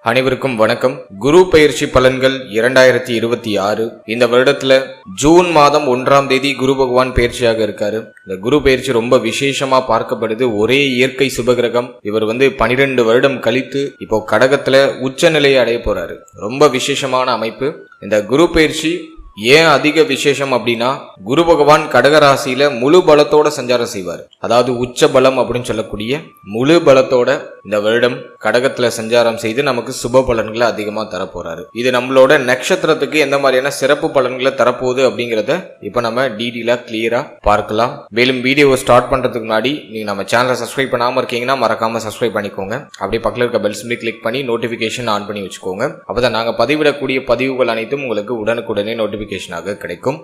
அனைவருக்கும் வணக்கம். குரு பெயர்ச்சி பலன்கள் 2026. இந்த வருடத்துல ஜூன் மாதம் 1ஆம் தேதி குரு பகவான் பெயர்ச்சியாக இருக்காரு. இந்த குரு பெயர்ச்சி ரொம்ப விசேஷமா பார்க்கப்படுது. ஒரே இயற்கை சுபகிரகம். இவர் 12 வருடம் கழித்து இப்போ கடகத்துல உச்ச நிலையை அடைய போறாரு. ரொம்ப விசேஷமான அமைப்பு. இந்த குரு பெயர்ச்சி ஏன் அதிக விசேஷம் அப்படின்னா, குரு பகவான் கடகராசியில முழு பலத்தோட சஞ்சாரம் செய்வார். அதாவது உச்ச பலம் அப்படின்னு சொல்லக்கூடிய முழு பலத்தோட இந்த வருடம் கடகத்துல சஞ்சாரம் செய்து நமக்கு சுப பலன்களை அதிகமா தரப்போறாரு. இது நம்மளோட நட்சத்திரத்துக்கு எந்த மாதிரியான சிறப்பு பலன்களை தரப்போகுது அப்படிங்கறத இப்ப நம்ம டீடெயிலா கிளியரா பார்க்கலாம். மேலும் வீடியோவை ஸ்டார்ட் பண்றதுக்கு முன்னாடி நீங்க நம்ம சேனலை சப்ஸ்கிரைப் பண்ணாம இருக்கீங்கன்னா மறக்காம சப்ஸ்கிரைப் பண்ணிக்கோங்க. அப்படியே பக்கத்துல இருக்க பெல் சிம்பலை கிளிக் பண்ணி நோட்டிபிகேஷன் ஆன் பண்ணி வச்சுக்கோங்க. அப்பதான் நாங்க பதிவிடக்கூடிய பதிவுகள் அனைத்தும் உங்களுக்கு உடனுக்குடனே நோட்டிபிகேஷனாக கிடைக்கும்.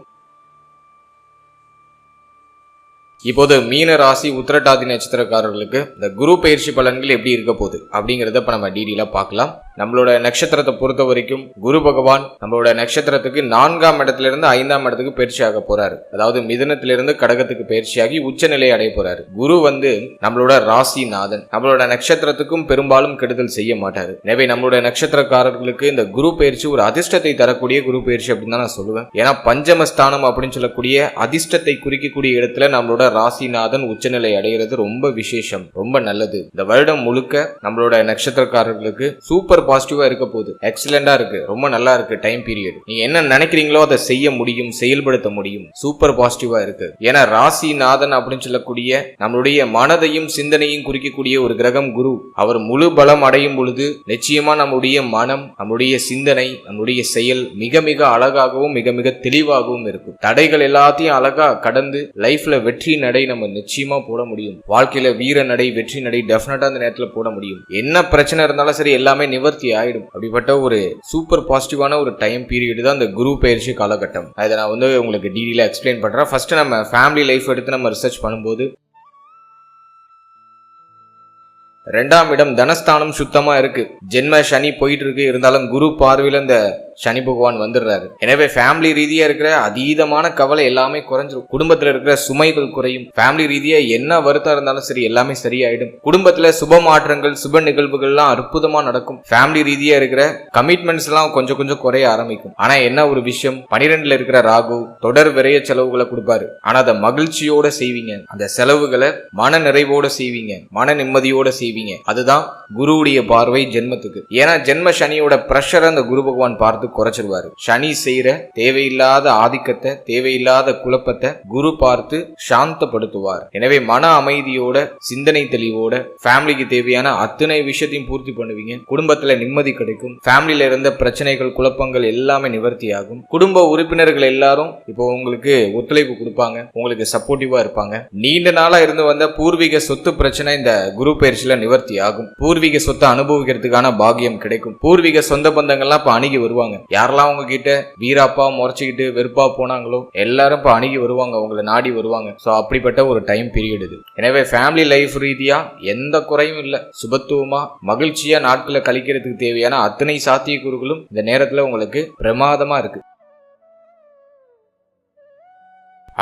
இப்போது மீன ராசி உத்திரட்டாதி நட்சத்திரக்காரர்களுக்கு இந்த குரு பயிற்சி பலன்கள் எப்படி இருக்க போகுது அப்படிங்கறத இப்ப நம்ம டீடெயிலா பார்க்கலாம். நம்மளோட நட்சத்திரத்தை பொறுத்த வரைக்கும் குரு பகவான் நம்மளோட நட்சத்திரத்துக்கு 4ஆம் இடத்துல இருந்து 5ஆம் இடத்துக்கு பயிற்சியாக போறாரு. அதாவது மிதுனத்திலிருந்து கடகத்துக்கு பயிற்சியாகி உச்ச நிலையை அடைய போறாரு. குரு நம்மளோட ராசி நாதன். நம்மளோட நட்சத்திரத்துக்கும் பெரும்பாலும் கெடுதல் செய்ய மாட்டாரு. எனவே நம்மளோட நட்சத்திரக்காரர்களுக்கு இந்த குரு பயிற்சி ஒரு அதிர்ஷ்டத்தை தரக்கூடிய குரு பயிற்சி அப்படின்னு தான் நான் சொல்லுவேன். ஏன்னா பஞ்சமஸ்தானம் அப்படின்னு சொல்லக்கூடிய அதிர்ஷ்டத்தை குறிக்கக்கூடிய இடத்துல நம்மளோட ராசிநாதன் உச்சநிலை அடைகிறது ரொம்ப விசேஷம், ரொம்ப நல்லது. இந்த வருடம் முழுக்க நம்மளோட நட்சத்திரக்காரர்களுக்கு சூப்பர் பாசிட்டிவா இருக்க போகுது. எக்ஸலண்டா இருக்கு, ரொம்ப நல்லா இருக்கு. டைம் பீரியட் நீங்க என்ன நினைக்கிறீங்களோ அதை செய்ய முடியும், செயல்படுத்த முடியும். சூப்பர் பாசிட்டிவா இருக்கு. ஏன்னா ராசிநாதன் அப்படின்னு சொல்லக்கூடிய நம்மளுடைய மனதையும் சிந்தனையும் குறிக்கக்கூடிய ஒரு கிரகம் குரு. அவர் முழு பலம் அடையும் பொழுது நிச்சயமா நம்முடைய மனம், நம்முடைய சிந்தனை, நம்முடைய செயல் மிக மிக அழகாகவும் மிக மிக தெளிவாகவும் இருக்கும். தடைகள் எல்லாத்தையும் அழகா கடந்து லைஃப்ல வெற்றி நடை நம்ம நிச்சயமா போட முடியும். வாழ்க்கையில வீர நடை, வெற்றி நடை டெஃபினட்டா அந்த நேரத்துல போட முடியும். என்ன பிரச்சனை இருந்தாலும் சரி எல்லாமே நிவர்த்தி ஆயிடும். அப்படிப்பட்ட ஒரு சூப்பர் பாசிட்டிவான ஒரு டைம் பீரியட் தான் இந்த குரு பயிற்சி காலகட்டம். அதை நான் உங்களுக்கு டீடெயிலா எக்ஸ்பிளைன் பண்றேன். ஃபர்ஸ்ட் நம்ம ஃபேமிலி லைஃப் எடுத்து நம்ம ரிசர்ச் பண்ணும்போது 2ஆம் இடம் தனஸ்தானம் சுத்தமா இருக்கு. ஜென்ம சனி போயிட்டு இருக்கு. இருந்தாலும் குரு பார்வையில இந்த சனி பகவான் வந்துடுறாரு. எனவே ஃபேமிலி ரீதியா இருக்கிற அதீதமான கவலை எல்லாமே குறைஞ்சிரும். குடும்பத்துல இருக்கிற சுமைகள் குறையும். ஃபேமிலி ரீதியா என்ன வருத்தம் இருந்தாலும் சரி எல்லாமே சரியாயிடும். குடும்பத்துல சுப மாற்றங்கள், சுப நிகழ்வுகள் எல்லாம் அற்புதமா நடக்கும். ஃபேமிலி ரீதியா இருக்கிற கமிட்மெண்ட்ஸ் எல்லாம் கொஞ்சம் கொஞ்சம் குறைய ஆரம்பிக்கும். ஆனா என்ன ஒரு விஷயம், 12ல இருக்கிற ராகு தொடர் விரைய செலவுகளை கொடுப்பாரு. ஆனா அதை மகிழ்ச்சியோட செய்வீங்க. அந்த செலவுகளை மன நிறைவோட செய்வீங்க, மன நிம்மதியோட செய்வீங்க. அதுதான் குருவுடைய பார்வை ஜென்மத்துக்கு. ஏன்னா ஜென்ம சனியோட பிரஷரை அந்த குரு பகவான் பார்த்து குறைச்சிருவாரு. சனி செய்யற தேவையில்லாத ஆதிக்கத்தை, தேவையில்லாத குழப்பத்தை குரு பார்த்து சாந்தப்படுத்துவார். எனவே மன அமைதியோட, சிந்தனை தெளிவோட ஃபேமிலிக்கு தேவையான அத்தனை விஷயத்தையும் பூர்த்தி பண்ணுவீங்க. குடும்பத்துல நிம்மதி கிடைக்கும். ஃபேமிலியில இருந்த பிரச்சனைகள், குழப்பங்கள் எல்லாமே நிவர்த்தி ஆகும். குடும்ப உறுப்பினர்கள் எல்லாரும் இப்போ உங்களுக்கு ஒத்துழைப்பு கொடுப்பாங்க, உங்களுக்கு சப்போர்ட்டிவா இருப்பாங்க. நீண்ட நாளா இருந்து வந்த பூர்வீக சொத்து பிரச்சனை இந்த குரு பயிற்சியில நிவர்த்தி ஆகும். பூர்வீக சொத்தை அனுபவிக்கிறதுக்கான பாக்கியம் கிடைக்கும். பூர்வீக சொந்த பந்தங்கள்லாம் இப்ப அணுகி வருவாங்க. யாரெல்லாம் உங்ககிட்ட வீராப்பா முறைச்சிக்கிட்டு வெறுப்பா போனாங்களோ எல்லாரும் இப்ப அணுகி வருவாங்க, உங்களை நாடி வருவாங்க. சோ அப்படிப்பட்ட ஒரு டைம் பீரியட் இது. எனவே ஃபேமிலி லைஃப் ரீதியா எந்த குறையும் இல்ல. சுபத்துவமா மகிழ்ச்சியா நாட்களை கழிக்கிறதுக்கு தேவையான அத்தனை சாத்தியக்கூறுகளும் இந்த நேரத்துல உங்களுக்கு பிரமாதமா இருக்கு.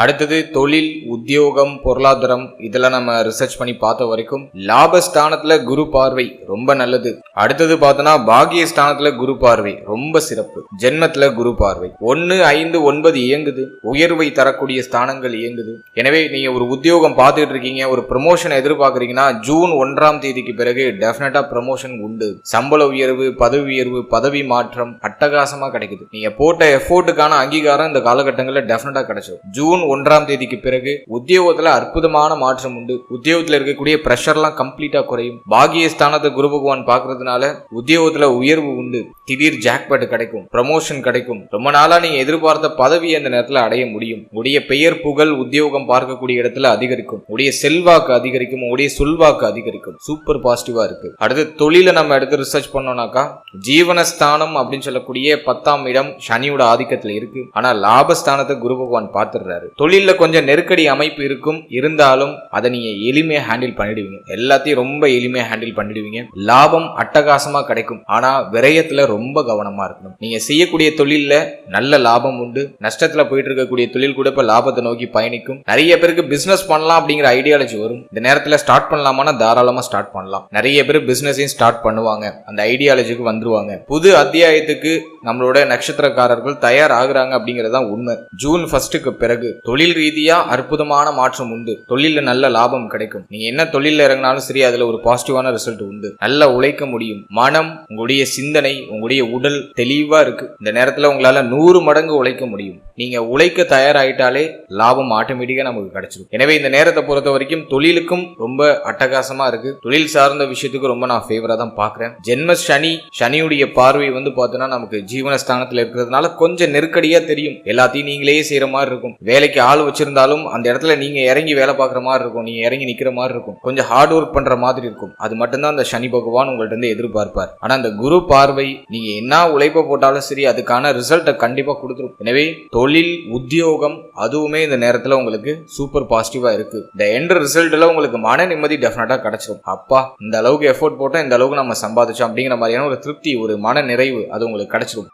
அடுத்தது தொழில், உத்தியோகம், பொருளாதாரம் இதெல்லாம் நம்ம ரிசர்ச் பண்ணி பார்த்த வரைக்கும் லாபஸ்தானத்துல குரு பார்வை ரொம்ப நல்லது. அடுத்தது பார்த்தோன்னா பாகியஸ்தானத்துல குரு பார்வை ரொம்ப சிறப்பு. ஜென்மத்துல குரு பார்வை 1, 5, 9 இயங்குது. உயர்வை தரக்கூடிய ஸ்தானங்கள் இயங்குது. எனவே நீங்க ஒரு உத்தியோகம் பார்த்துட்டு இருக்கீங்க, ஒரு ப்ரமோஷன் எதிர்பார்க்கறீங்கன்னா ஜூன் 1ஆம் தேதிக்கு பிறகு டெஃபினட்டா ப்ரமோஷன் உண்டு. சம்பள உயர்வு, பதவி உயர்வு, பதவி மாற்றம் அட்டகாசமா கிடைக்குது. நீங்க போட்ட எஃபோர்ட்டுக்கான அங்கீகாரம் இந்த காலகட்டங்களில் டெஃபினட்டா கிடைச்சிடும். ஜூன் 1ஆம் தேதிக்கு பிறகு உத்தியோகத்துல அற்புதமான மாற்றம் உண்டு. உத்தியோகத்துல இருக்கக்கூடிய பிரஷர்லாம் கம்ப்ளீட்டா குறையும். பாகியஸ்தானத்தை குரு பகவான் பார்க்கறதுனால உத்தியோகத்துல உயர்வு உண்டு. திடீர் ஜாக்பாட் கிடைக்கும், ப்ரமோஷன் கிடைக்கும். ரொம்ப நாளா நீங்க எதிர்பார்த்த பதவி அந்த நேரத்துல அடைய முடியும். உடைய பெயர் புகழ் உத்தியோகம் பார்க்கக்கூடிய இடத்துல அதிகரிக்கும். உடைய செல்வாக்கு அதிகரிக்கும், உடைய சொல்வாக்கு அதிகரிக்கும். சூப்பர் பாசிட்டிவா இருக்கு. அடுத்து தொழில நம்ம எடுத்து ரிசர்ச் பண்ணோம்னாக்கா ஜீவனஸ்தானம் அப்படின்னு சொல்லக்கூடிய 10ஆம் இடம் சனியோட ஆதிக்கத்துல இருக்கு. ஆனா லாபஸ்தானத்தை குரு பகவான் பார்த்துடுறாரு. தொழில கொஞ்சம் நெருக்கடி அமைப்பு இருக்கும், இருந்தாலும் அதை நீங்க எளிமையா ஹேண்டில் பண்ணிடுவீங்க. எல்லாத்தையும் ரொம்ப எளிமையா ஹேண்டில் பண்ணிடுவீங்க. லாபம் அட்டகாசமா கிடைக்கும். ஆனா விரயத்துல ரொம்ப கவனமா இருக்கணும். நீங்க செய்யக்கூடிய தொழில்ல நல்ல லாபம் உண்டு. நஷ்டத்துல போயிட்டு இருக்கக்கூடிய தொழில் கூட இப்ப லாபத்தை நோக்கி பயணிக்கும். நிறைய பேருக்கு பிசினஸ் பண்ணலாம் அப்படிங்கிற ஐடியாலஜி வரும். இந்த நேரத்துல ஸ்டார்ட் பண்ணலாமா, தாராளமா ஸ்டார்ட் பண்ணலாம். நிறைய பேர் பிசினஸையும் ஸ்டார்ட் பண்ணுவாங்க, அந்த ஐடியாலஜிக்கு வந்துருவாங்க. புது அத்தியாயத்துக்கு நம்மளோட நட்சத்திரக்காரர்கள் தயார் ஆகுறாங்க அப்படிங்கறதா உண்மை. ஜூன் 1க்கு பிறகு தொழில் ரீதியா அற்புதமான மாற்றம் உண்டு. தொழில நல்ல லாபம் கிடைக்கும். நீங்க என்ன தொழில இறங்கினாலும் சரி, அதுல ஒரு பாசிட்டிவான ரிசல்ட் உண்டு. நல்லா உழைக்க முடியும். மனம், உங்களுடைய சிந்தனை, உங்களுடைய உடல் தெளிவா இருக்கு. இந்த நேரத்துல உங்களால 100 மடங்கு உழைக்க முடியும். நீங்க உழைக்க தயாராயிட்டாலே லாபம் ஆட்டோமேட்டிக்கா நமக்கு கிடைச்சிடும். எனவே இந்த நேரத்தை பொறுத்த வரைக்கும் தொழிலுக்கும் ரொம்ப அட்டகாசமா இருக்கு. தொழில் சார்ந்த விஷயத்துக்கு ரொம்ப நான் ஃபேவரா தான் பாக்குறேன். ஜென்ம சனியுடைய பார்வை வந்து பார்த்தோன்னா நமக்கு ஜீவனஸ்தானத்துல இருக்கிறதுனால கொஞ்சம் நெருக்கடியா தெரியும். எல்லாத்தையும் நீங்களே செய்யற மாதிரி இருக்கும். வேலைக்கு ஆள் வச்சிருந்தாலும் அந்த இடத்துல நீங்க இறங்கி வேலை பார்க்குற மாதிரி இருக்கும். நீங்க இறங்கி நிக்கிற மாதிரி இருக்கும். கொஞ்சம் ஹார்ட் ஒர்க் பண்ற மாதிரி இருக்கும். அது மட்டும்தான் அந்த சனி பகவான் உங்கள்ட்ட இருந்து எதிர்பார்ப்பார். ஆனா அந்த குரு பார்வை நீங்க என்ன உழைப்ப போட்டாலும் சரி, அதுக்கான ரிசல்ட்டை கண்டிப்பா கொடுத்துரும். எனவே தொழில், உத்தியோகம் அதுவுமே இந்த நேரத்துல உங்களுக்கு சூப்பர் பாசிட்டிவா இருக்கு. இந்த எண்ட் ரிசல்ட்ல உங்களுக்கு மன நிம்மதி டெஃபினட்டா கிடைச்சிடும். அப்பா, இந்த அளவுக்கு எஃபோர்ட் போட்டோம், இந்த அளவுக்கு நம்ம சம்பாதிச்சோம் அப்படிங்கிற மாதிரியான ஒரு திருப்தி, ஒரு மன நிறைவு அது உங்களுக்கு கிடைச்சிடும்.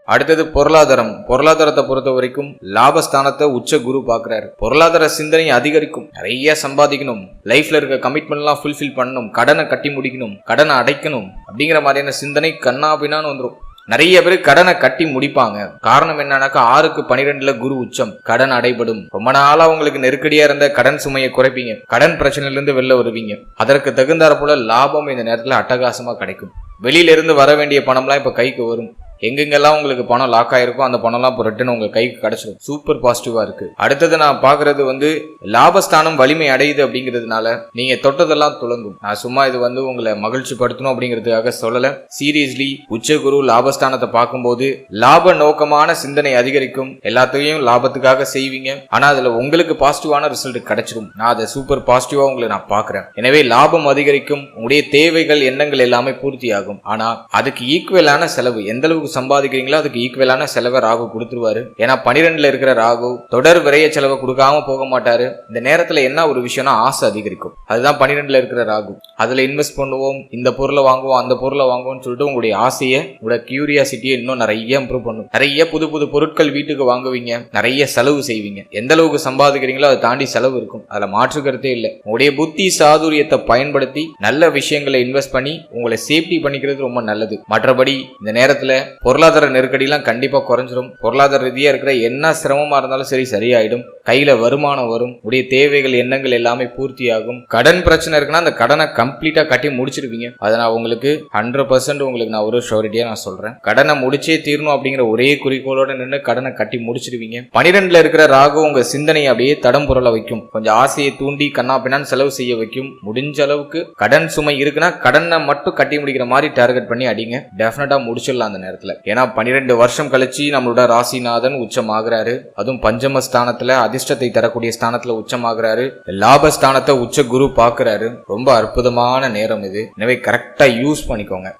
அடுத்தது பொருளாதாரத்தை பொறுத்த வரைக்கும் லாபஸ்தானத்தை உச்ச குரு பாக்குறாரு. பொருளாதார சிந்தனை அதிகரிக்கும். நிறைய சம்பாதிக்கணும், லைஃப்ல இருக்க கமிட்மெண்ட் எல்லாம் ஃபுல்ஃபில் பண்ணணும், கடனை கட்டி முடிக்கணும், கடனை அடைக்கணும் அப்படிங்கிற மாதிரியான சிந்தனை கண்ணாபின்னான்னு வந்துடும். நிறைய பேர் கடனை கட்டி முடிப்பாங்க. காரணம் என்னன்னாக்கா 6க்கு 12ல குரு உச்சம். கடன் அடைபடும். ரொம்ப நாளா உங்களுக்கு நெருக்கடியா இருந்த கடன் சுமையை குறைப்பீங்க. கடன் பிரச்சனையில இருந்து வெளில வருவீங்க. அதற்கு தகுந்தாற போல லாபம் இந்த நேரத்துல அட்டகாசமா கிடைக்கும். வெளியில இருந்து வர வேண்டிய பணம்லாம் இப்ப கைக்கு வரும். எங்கெங்கெல்லாம் உங்களுக்கு பணம் லாக் ஆயிருக்கும் அந்த பணம்லாம் இப்போ ரிட்டர்ன் உங்க கைக்கு கிடைச்சிடும். சூப்பர் பாசிட்டிவா இருக்கு. அடுத்தது நான் பாக்குறது வந்து லாபஸ்தானம் வலிமை அடையுது அப்படிங்கிறதுனால நீங்க தொட்டதெல்லாம் துளங்கும். நான் சும்மா இது வந்து உங்களை மகிழ்ச்சி படுத்தணும் அப்படிங்கிறதுக்காக சொல்லல. சீரியஸ்லி உச்சகுரு லாபஸ்தானத்தை பார்க்கும்போது லாப நோக்கமான சிந்தனை அதிகரிக்கும். எல்லாத்தையும் லாபத்துக்காக செய்வீங்க. ஆனா அதுல உங்களுக்கு பாசிட்டிவான ரிசல்ட் கிடைச்சிடும். நான் அதை சூப்பர் பாசிட்டிவா உங்களை நான் பாக்குறேன். எனவே லாபம் அதிகரிக்கும். உங்களுடைய தேவைகள், எண்ணங்கள் எல்லாமே பூர்த்தி ஆகும். ஆனா அதுக்கு ஈக்குவலான செலவு, எந்த அளவுக்கு சம்பாதிக்கிறீங்களோ அதுக்கு ஈக்குவலான செலவை ராகு கொடுத்துருவாரு. ஏன்னா 12ல இருக்கிற ராகு தொடர் விரைய செலவை கொடுக்காம போக மாட்டாரு. இந்த நேரத்துல என்ன ஒரு விஷயம்னா ஆசை அதிகரிக்கும். அதுதான் 12ல இருக்கிற ராகு. அதுல இன்வெஸ்ட் பண்ணுவோம், இந்த பொருளை வாங்குவோம், அந்த பொருளை வாங்குவோம்னு சொல்லிட்டு உங்களுடைய ஆசையை, உங்களோட கியூரியாசிட்டியை இன்னும் நிறைய இம்ப்ரூவ் பண்ணும். நிறைய புது புது பொருட்கள் வீட்டுக்கு வாங்குவீங்க, நிறைய செலவு செய்வீங்க. எந்த அளவுக்கு சம்பாதிக்கிறீங்களோ அதை தாண்டி செலவு இருக்கும். அதுல மாற்றுக்கிறதே இல்லை. உங்களுடைய புத்தி சாதுரியத்தை பயன்படுத்தி நல்ல விஷயங்களை இன்வெஸ்ட் பண்ணி உங்களை சேஃப்டி பண்ணிக்கிறது ரொம்ப நல்லது. மற்றபடி இந்த நேரத்துல பொருளாதார நெருக்கடிலாம் கண்டிப்பா குறைஞ்சிரும். பொருளாதார ரீதியா இருக்கிற என்ன சிரமமா இருந்தாலும் சரி சரியாயிடும். கையில வருமானம் வரும். உடைய தேவைகள், எண்ணங்கள் எல்லாமே பூர்த்தி ஆகும். கடன் பிரச்சனை இருக்குன்னா அந்த கடனை கம்ப்ளீட்டா கட்டி முடிச்சிருவீங்க. அதை நான் உங்களுக்கு 100% உங்களுக்கு நான் ஒரு ஷூரிட்டியா நான் சொல்றேன். கடனை முடிச்சே தீரணும் அப்படிங்கிற ஒரே குறிக்கோளோட நின்று கடனை கட்டி முடிச்சிருவீங்க. 12ல இருக்கிற ராகு உங்க சிந்தனையை அப்படியே தடம் புரள வைக்கும். கொஞ்சம் ஆசையை தூண்டி கண்ணா பின்னான்னு செலவு செய்ய வைக்கும். முடிஞ்ச அளவுக்கு கடன் சுமை இருக்குன்னா கடனை மட்டும் கட்டி முடிக்கிற மாதிரி டார்கெட் பண்ணி அடிங்க. டெஃபினட்டா முடிச்சிடலாம் அந்த நேரத்துல. ஏன்னா 12 வருஷம் கழிச்சு நம்மளோட ராசிநாதன் உச்சமாகிறாரு. அதுவும் பஞ்சமஸ்தானத்துல, அதிர்ஷ்டத்தை தரக்கூடிய ஸ்தானத்துல உச்சமாகிறாரு. லாபஸ்தானத்தை உச்ச குரு பாக்குறாரு. ரொம்ப அற்புதமான நேரம் இது. எனவே கரெக்டா யூஸ் பண்ணிக்கோங்க.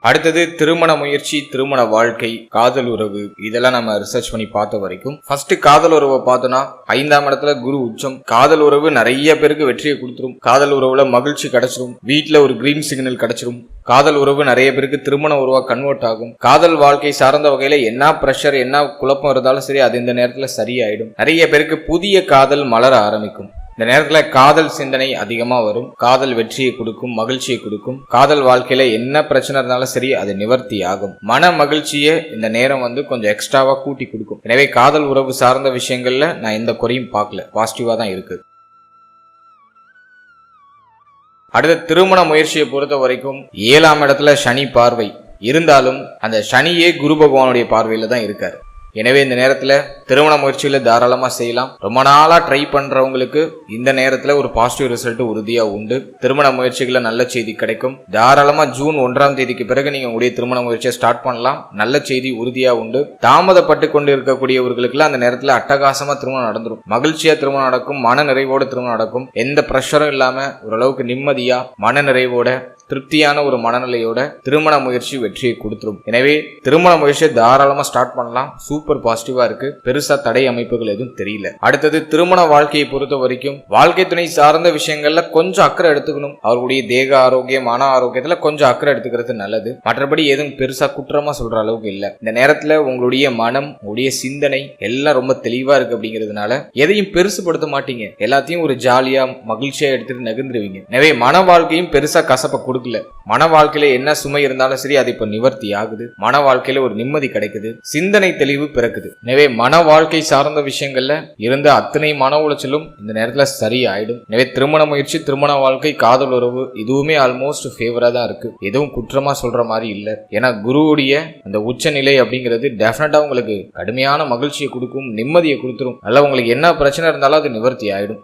அடுத்தது திருமண முயற்சி, திருமண வாழ்க்கை, காதல் உறவு, இதெல்லாம் நம்ம ரிசர்ச் பண்ணி பார்த்த வரைக்கும் ஃபர்ஸ்ட் காதல் உறவை பார்த்தோம்னா 5ஆம் இடத்துல குரு உச்சம். காதல் உறவு நிறைய பேருக்கு வெற்றியை கொடுத்துரும். காதல் உறவுல மகிழ்ச்சி கிடைச்சிரும். வீட்டுல ஒரு கிரீன் சிக்னல் கிடைச்சிரும். காதல் உறவு நிறைய பேருக்கு திருமண உறவா கன்வெர்ட் ஆகும். காதல் வாழ்க்கை சார்ந்த வகையில என்ன பிரஷர், என்ன குழப்பம் இருந்தாலும் சரி அது இந்த நேரத்துல சரியாயிடும். நிறைய பேருக்கு புதிய காதல் மலர ஆரம்பிக்கும். இந்த நேரத்துல காதல் சிந்தனை அதிகமா வரும். காதல் வெற்றியை கொடுக்கும், மகிழ்ச்சியை கொடுக்கும். காதல் வாழ்க்கையில என்ன பிரச்சனை இருந்தாலும் சரி அது நிவர்த்தி ஆகும். மன மகிழ்ச்சியை இந்த நேரம் வந்து கொஞ்சம் எக்ஸ்ட்ராவா கூட்டி கொடுக்கும். எனவே காதல் உறவு சார்ந்த விஷயங்கள்ல நான் எந்த குறையும் பார்க்கல, பாசிட்டிவா தான் இருக்கு. அடுத்த திருமண முயற்சியை பொறுத்த வரைக்கும் 7ஆம் இடத்துல சனி பார்வை இருந்தாலும் அந்த சனியே குரு பகவானுடைய பார்வையில தான் இருக்காரு. எனவே இந்த நேரத்துல திருமண முயற்சியில தாராளமா செய்யலாம். ரொம்ப நாளா ட்ரை பண்றவங்களுக்கு இந்த நேரத்துல ஒரு பாசிட்டிவ் ரிசல்ட் உறுதியா உண்டு. திருமண முயற்சிகளை நல்ல செய்தி கிடைக்கும். தாராளமா ஜூன் 1ஆம் தேதிக்கு பிறகு நீங்க உங்களுடைய திருமண முயற்சியை ஸ்டார்ட் பண்ணலாம். நல்ல செய்தி உறுதியா உண்டு. தாமதப்பட்டு கொண்டு இருக்கக்கூடியவர்களுக்கு அந்த நேரத்துல அட்டகாசமா திருமணம் நடந்துடும். மகிழ்ச்சியா திருமணம் நடக்கும். மன நிறைவோட திருமணம் நடக்கும். எந்த பிரஷரும் இல்லாம ஓரளவுக்கு நிம்மதியா மன நிறைவோட திருப்தியான ஒரு மனநிலையோட திருமண முயற்சி வெற்றியை கொடுத்துரும். எனவே திருமண முயற்சியை தாராளமா ஸ்டார்ட் பண்ணலாம். சூப்பர் பாசிட்டிவா இருக்கு. பெருசா தடை அமைப்புகள் எதுவும் தெரியல. அடுத்தது திருமண வாழ்க்கையை பொறுத்த வரைக்கும் வாழ்க்கை துணை சார்ந்த விஷயங்கள்ல கொஞ்சம் அக்கறை எடுத்துக்கணும். அவர்களுடைய தேக ஆரோக்கியம், மன ஆரோக்கியத்துல கொஞ்சம் அக்கறை எடுத்துக்கிறது நல்லது. மற்றபடி எதுவும் பெருசா குற்றமா சொல்ற அளவுக்கு இல்ல. இந்த நேரத்துல உங்களுடைய மனம், உங்களுடைய சிந்தனை எல்லாம் ரொம்ப தெளிவா இருக்கு அப்படிங்கிறதுனால எதையும் பெருசுபடுத்த மாட்டீங்க. எல்லாத்தையும் ஒரு ஜாலியா மகிழ்ச்சியா எடுத்துட்டு நகர்ந்துருவீங்க. எனவே மன வாழ்க்கையும் பெருசா கசப்ப கொடுக்கல. மன வாழ்க்கையில என்ன சுமை இருந்தாலும் சரி, அது இப்ப நிவர்த்தி ஆகுது. மன வாழ்க்கையில ஒரு நிம்மதி கிடைக்குது, சிந்தனை தெளிவு பிறக்குது. எனவே மன வாழ்க்கை சார்ந்த விஷயங்கள்ல இருந்த அத்தனை மன உளைச்சலும் இந்த நேரத்துல சரியாயிடும். எனவே திருமண முயற்சி, திருமண வாழ்க்கை, காதல் உறவு இதுவுமே ஆல்மோஸ்ட் ஃபேவரா தான் இருக்கு. எதுவும் குற்றமா சொல்ற மாதிரி இல்ல. ஏன்னா குருவுடைய அந்த உச்ச நிலை அப்படிங்கிறது டெஃபினட்டா உங்களுக்கு கடுமையான மகிழ்ச்சியை கொடுக்கும், நிம்மதியை கொடுத்துரும். அதனால உங்களுக்கு என்ன பிரச்சனை இருந்தாலும் அது நிவர்த்தி ஆயிடும்.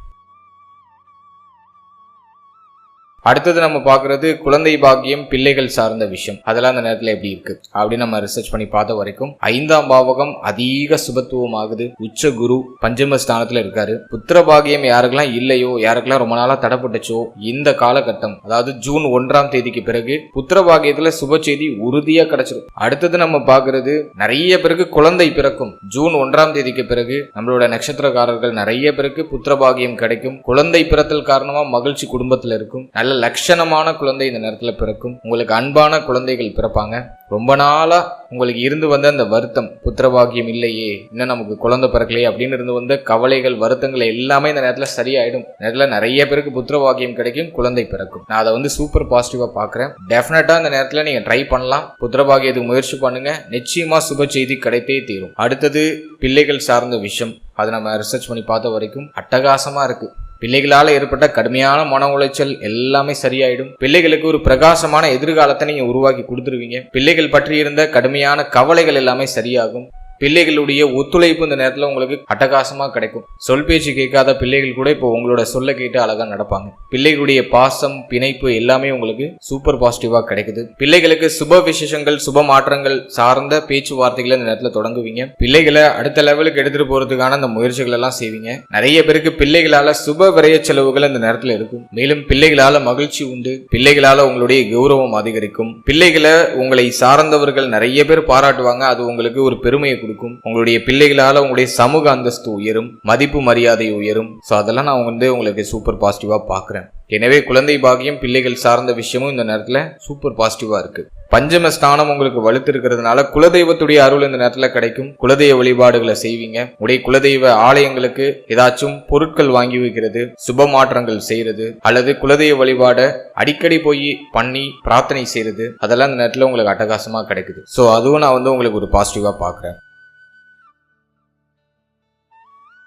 அடுத்தது நம்ம பார்க்கறது குழந்தை பாக்கியம், பிள்ளைகள் சார்ந்த விஷயம். அதெல்லாம் அந்த நேரத்தில் எப்படி இருக்கு அப்படின்னு நம்ம ரிசர்ச் பண்ணி பார்த்த வரைக்கும் 5ஆம் பாவகம் அதிக சுபத்துவம் ஆகுது. உச்ச குரு பஞ்சம ஸ்தானத்துல இருக்காரு. புத்திர பாகியம் யாருக்கெல்லாம் இல்லையோ, யாருக்கெல்லாம் ரொம்ப நாளா தடைப்பட்டுச்சோ, இந்த காலகட்டம் அதாவது ஜூன் 1ஆம் தேதிக்கு பிறகு புத்திர பாகியத்துல சுப செய்தி உறுதியா கிடைச்சிடும். அடுத்தது நம்ம பார்க்கறது நிறைய பேருக்கு குழந்தை பிறக்கும். ஜூன் 1ஆம் தேதிக்கு பிறகு நம்மளோட நட்சத்திரக்காரர்கள் நிறைய பேருக்கு புத்திர பாகியம் கிடைக்கும். குழந்தை பிறத்தல் காரணமா மகிழ்ச்சி குடும்பத்துல இருக்கும். நல்ல லட்சணமான குழந்தை இந்த நேரத்துல பிறக்கும். உங்களுக்கு அன்பான குழந்தைகள் பிறப்பாங்க. ரொம்ப நாளா உங்களுக்கு இருந்து வந்த அந்த வருத்தம், புத்திரபாகியம் இல்லையே, இன்னும் நமக்கு குழந்தை பிறக்கலையே அப்படின்னு இருந்து வந்த கவலைகள், வருத்தங்கள் எல்லாமே இந்த நேரத்துல சரியாயிடும். நேரத்துல நிறைய பேருக்கு புத்திரபாகியம் கிடைக்கும், குழந்தை பிறக்கும். நான் அதை சூப்பர் பாசிட்டிவா பாக்குறேன். டெஃபினட்டா இந்த நேரத்துல நீங்க ட்ரை பண்ணலாம். புத்திரபாகியத்துக்கு முயற்சி பண்ணுங்க, நிச்சயமா சுப செய்தி கிடைத்தே தீரும். அடுத்தது பிள்ளைகள் சார்ந்த விஷயம். அதை நம்ம ரிசர்ச் பண்ணி பார்த்த வரைக்கும் அட்டகாசமா இருக்கு. பிள்ளைகளால ஏற்பட்ட கடுமையான மன உளைச்சல் எல்லாமே சரியாயிடும். பிள்ளைகளுக்கு ஒரு பிரகாசமான எதிர்காலத்தை நீங்க உருவாக்கி கொடுத்துருவீங்க. பிள்ளைகள் பற்றி இருந்த கடுமையான கவலைகள் எல்லாமே சரியாகும். பிள்ளைகளுடைய ஒத்துழைப்பு இந்த நேரத்துல உங்களுக்கு அட்டகாசமா கிடைக்கும். சொல் பேச்சு கேட்காத பிள்ளைகள் கூட இப்போ உங்களோட சொல்ல கேட்டு அழகா நடப்பாங்க. பிள்ளைகளுடைய பாசம், பிணைப்பு எல்லாமே உங்களுக்கு சூப்பர் பாசிட்டிவா கிடைக்குது. பிள்ளைகளுக்கு சுப விசேஷங்கள், சுப மாற்றங்கள் சார்ந்த பேச்சுவார்த்தைகளை இந்த நேரத்துல தொடங்குவீங்க. பிள்ளைகளை அடுத்த லெவலுக்கு எடுத்துட்டு போறதுக்கான அந்த முயற்சிகள் எல்லாம் செய்வீங்க. நிறைய பேருக்கு பிள்ளைகளால சுப விரய செலவுகள் இந்த நேரத்துல இருக்கும். மேலும் பிள்ளைகளால மகிழ்ச்சி உண்டு. பிள்ளைகளால உங்களுடைய கௌரவம் அதிகரிக்கும். பிள்ளைகளை உங்களை சார்ந்தவர்கள் நிறைய பேர் பாராட்டுவாங்க. அது உங்களுக்கு ஒரு பெருமையை கொடுக்கும். உங்களுடைய பிள்ளைகளால உங்களுடைய சமூக அந்தஸ்து உயரும், மதிப்பு மரியாதை உயரும். சோ அதெல்லாம் நான் உங்களுக்கு சூப்பர் பாசிட்டிவா பாக்குறேன். எனவே குழந்தை பாக்கியம், பிள்ளைகள் சார்ந்த விஷயமும் இந்த நேரத்துல சூப்பர் பாசிட்டிவா இருக்கு. பஞ்சம ஸ்தானம் உங்களுக்கு வலுத்து இருக்கிறதுனால குலதெய்வத்துடைய அருள் இந்த நேரத்துல கிடைக்கும். குலதெய்வ வழிபாடுகளை செய்வீங்க. உடைய குலதெய்வ ஆலயங்களுக்கு ஏதாச்சும் பொருட்கள் வாங்கி வைக்கிறது, சுப மாற்றங்கள் செய்யறது, அல்லது குலதெய்வ வழிபாட அடிக்கடி போய் பண்ணி பிரார்த்தனை செய்யறது, அதெல்லாம் இந்த நேரத்துல உங்களுக்கு அட்டகாசமா கிடைக்குது. சோ அதுவும் நான் உங்களுக்கு ஒரு பாசிட்டிவா பாக்குறேன்.